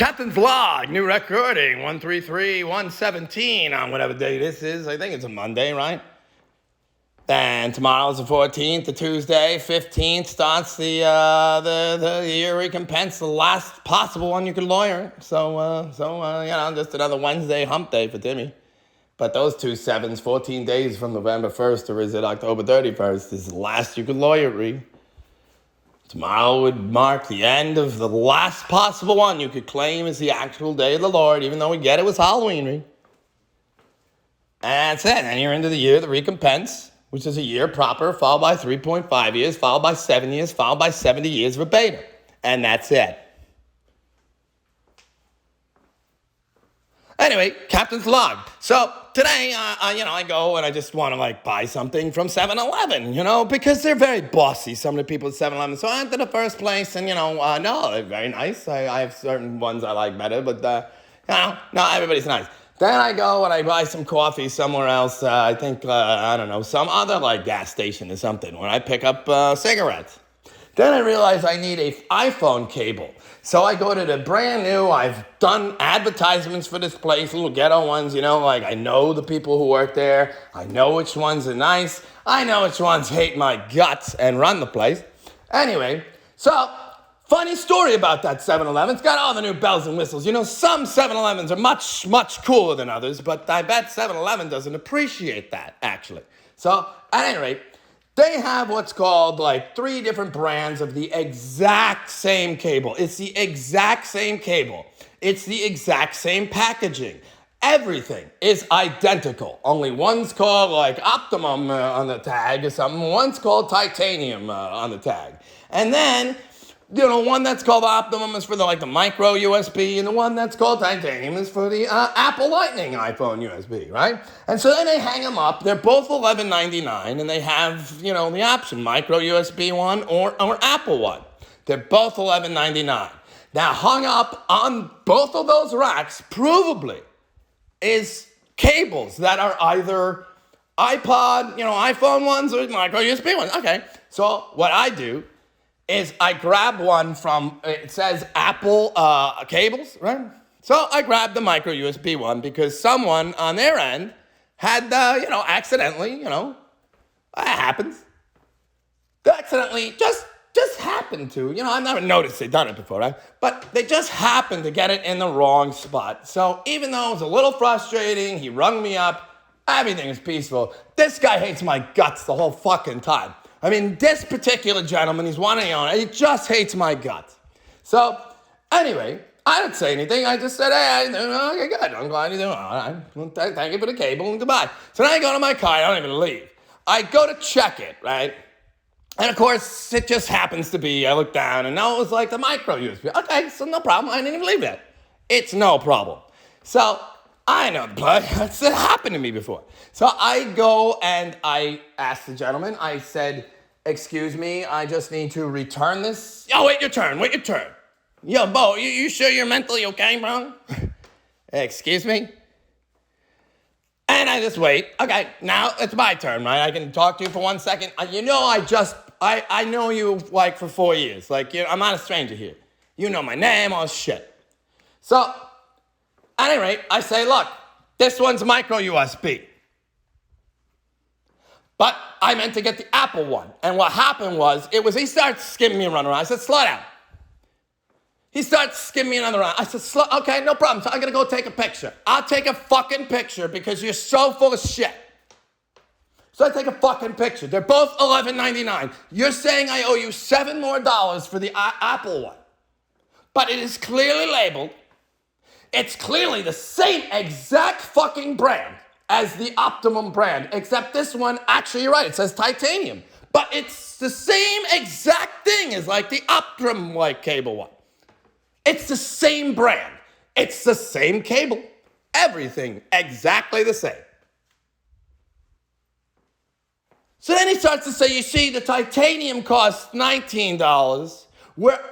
Captain's Log, new recording, 133-117 on whatever day this is. I think it's a Monday, right? Then tomorrow's the 14th, the Tuesday, 15th starts the year recompense, the last possible one you can lawyer. So just another Wednesday hump day for Timmy. But those two sevens, 14 days from November 1st, or is it October 31st, is the last you can lawyer, Ree. Tomorrow would mark the end of the last possible one you could claim as the actual day of the Lord, even though we get it was Halloween, Ree. And that's it. And you're into the year of the recompense, which is a year proper, followed by 3.5 years, followed by 7 years, followed by 70 years verbatim. And that's it. Anyway, Captain's Log. So today, I go and I just want to buy something from 7-Eleven, because they're very bossy, some of the people at 7-Eleven. So I went to the first place and, no, they're very nice. I have certain ones I like better, but, no, everybody's nice. Then I go and I buy some coffee somewhere else. I think, some other gas station or something where I pick up cigarettes. Then I realize I need an iPhone cable. So I go to the brand new, I've done advertisements for this place, little ghetto ones, I know the people who work there. I know which ones are nice. I know which ones hate my guts and run the place. Anyway, so funny story about that 7-Eleven. It's got all the new bells and whistles. Some 7-Elevens are much, much cooler than others, but I bet 7-Eleven doesn't appreciate that, actually. So, at any rate, they have what's called 3 different brands of the exact same cable. It's the exact same cable. It's the exact same packaging. Everything is identical. Only one's called Optimum on the tag or something. One's called Titanium on the tag. And then, one that's called Optimum is for the micro USB, and the one that's called Titanium is for the Apple Lightning iPhone USB, right? And so then they hang them up. They're both $11.99, and they have, the option, micro USB one or Apple one. They're both $11.99. Now, hung up on both of those racks, provably, is cables that are either iPod, iPhone ones or micro USB ones. Okay, so what I do is I grab one from, it says Apple cables, right? So I grabbed the micro USB one because someone on their end had, accidentally, it happens. They accidentally just happened to, I've never noticed they've done it before, right? But they just happened to get it in the wrong spot. So even though it was a little frustrating, he rung me up, everything is peaceful. This guy hates my guts the whole fucking time. I mean, this particular gentleman, he's one of the owners, he just hates my guts. So, anyway, I didn't say anything. I just said, hey, okay, good. I'm glad you're doing all right. Well, thank you for the cable and goodbye. So then I go to my car. I don't even leave. I go to check it, right? And, of course, it just happens to be, I look down, and now it was the micro USB. Okay, so no problem. I didn't even leave that. It's no problem. So I know the play. It's happened to me before. So I go and I ask the gentleman, I said, excuse me, I just need to return this. Yo, wait your turn. Yo, Bo, you sure you're mentally okay, bro? Excuse me? And I just wait. Okay, now it's my turn, right? I can talk to you for 1 second. I know you for 4 years. I'm not a stranger here. You know my name, all shit. So, at any rate, I say, look, this one's micro USB. But I meant to get the Apple one. And what happened was, he starts skimming me around. I said, slow down. He starts skimming me around. I said, okay, no problem. So I'm going to go take a picture. I'll take a fucking picture because you're so full of shit. So I take a fucking picture. They're both $11.99. You're saying I owe you $7 more for the Apple one. But it is clearly labeled. It's clearly the same exact fucking brand as the Optimum brand, except this one, actually, you're right, it says Titanium. But it's the same exact thing as the Optimum cable one. It's the same brand. It's the same cable. Everything exactly the same. So then he starts to say, you see, the Titanium costs $19.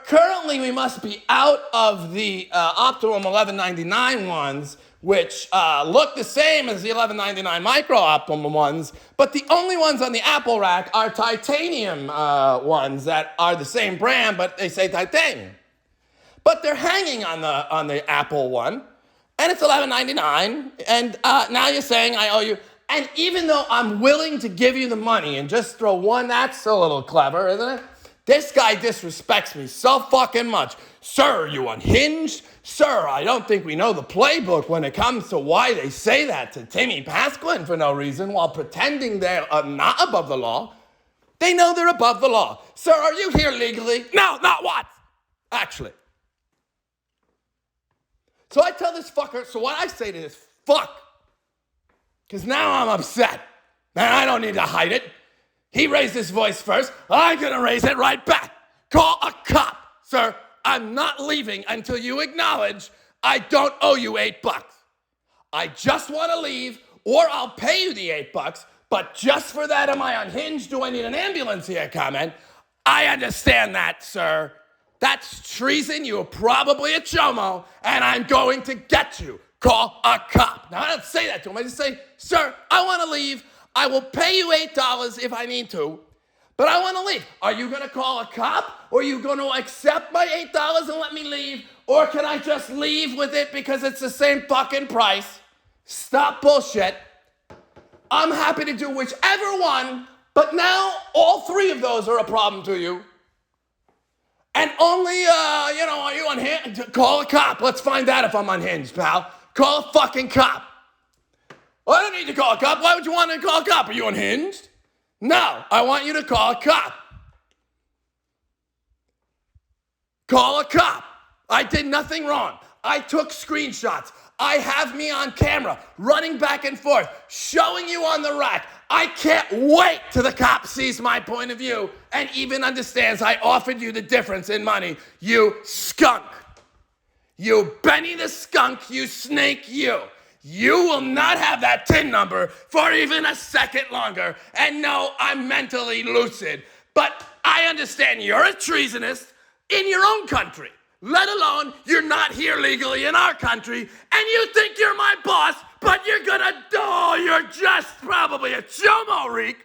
Currently, we must be out of the Optimum $11.99 ones, which look the same as the $11.99 micro Optimum ones, but the only ones on the Apple rack are Titanium ones that are the same brand, but they say Titanium. but they're hanging on the Apple one, and it's $11.99, and now you're saying I owe you. And even though I'm willing to give you the money and just throw one, that's a little clever, isn't it? This guy disrespects me so fucking much. Sir, are you unhinged? Sir, I don't think we know the playbook when it comes to why they say that to Timmy Pasquin for no reason while pretending they're not above the law. They know they're above the law. Sir, are you here legally? No, not what? Actually. So I tell this fucker, so what I say to this fuck, because now I'm upset, and I don't need to hide it. He raised his voice first. I'm going to raise it right back. Call a cop. Sir, I'm not leaving until you acknowledge I don't owe you $8. I just want to leave, or I'll pay you the $8, but just for that, am I unhinged? Do I need an ambulance here, comment? I understand that, sir. That's treason. You're probably a chomo, and I'm going to get you. Call a cop. Now, I don't say that to him. I just say, sir, I want to leave. I will pay you $8 if I need to, but I want to leave. Are you going to call a cop, or are you going to accept my $8 and let me leave, or can I just leave with it because it's the same fucking price? Stop bullshit. I'm happy to do whichever one, but now all three of those are a problem to you. And only, are you unhinged? Call a cop. Let's find out if I'm unhinged, pal. Call a fucking cop. Well, I don't need to call a cop. Why would you want to call a cop? Are you unhinged? No, I want you to call a cop. Call a cop. I did nothing wrong. I took screenshots. I have me on camera, running back and forth, showing you on the rack. I can't wait till the cop sees my point of view and even understands I offered you the difference in money, you skunk. You Benny the skunk, you snake, you. You will not have that TIN number for even a second longer. And no, I'm mentally lucid. But I understand you're a treasonist in your own country. Let alone you're not here legally in our country. And you think you're my boss, but you're just probably a chomo reek.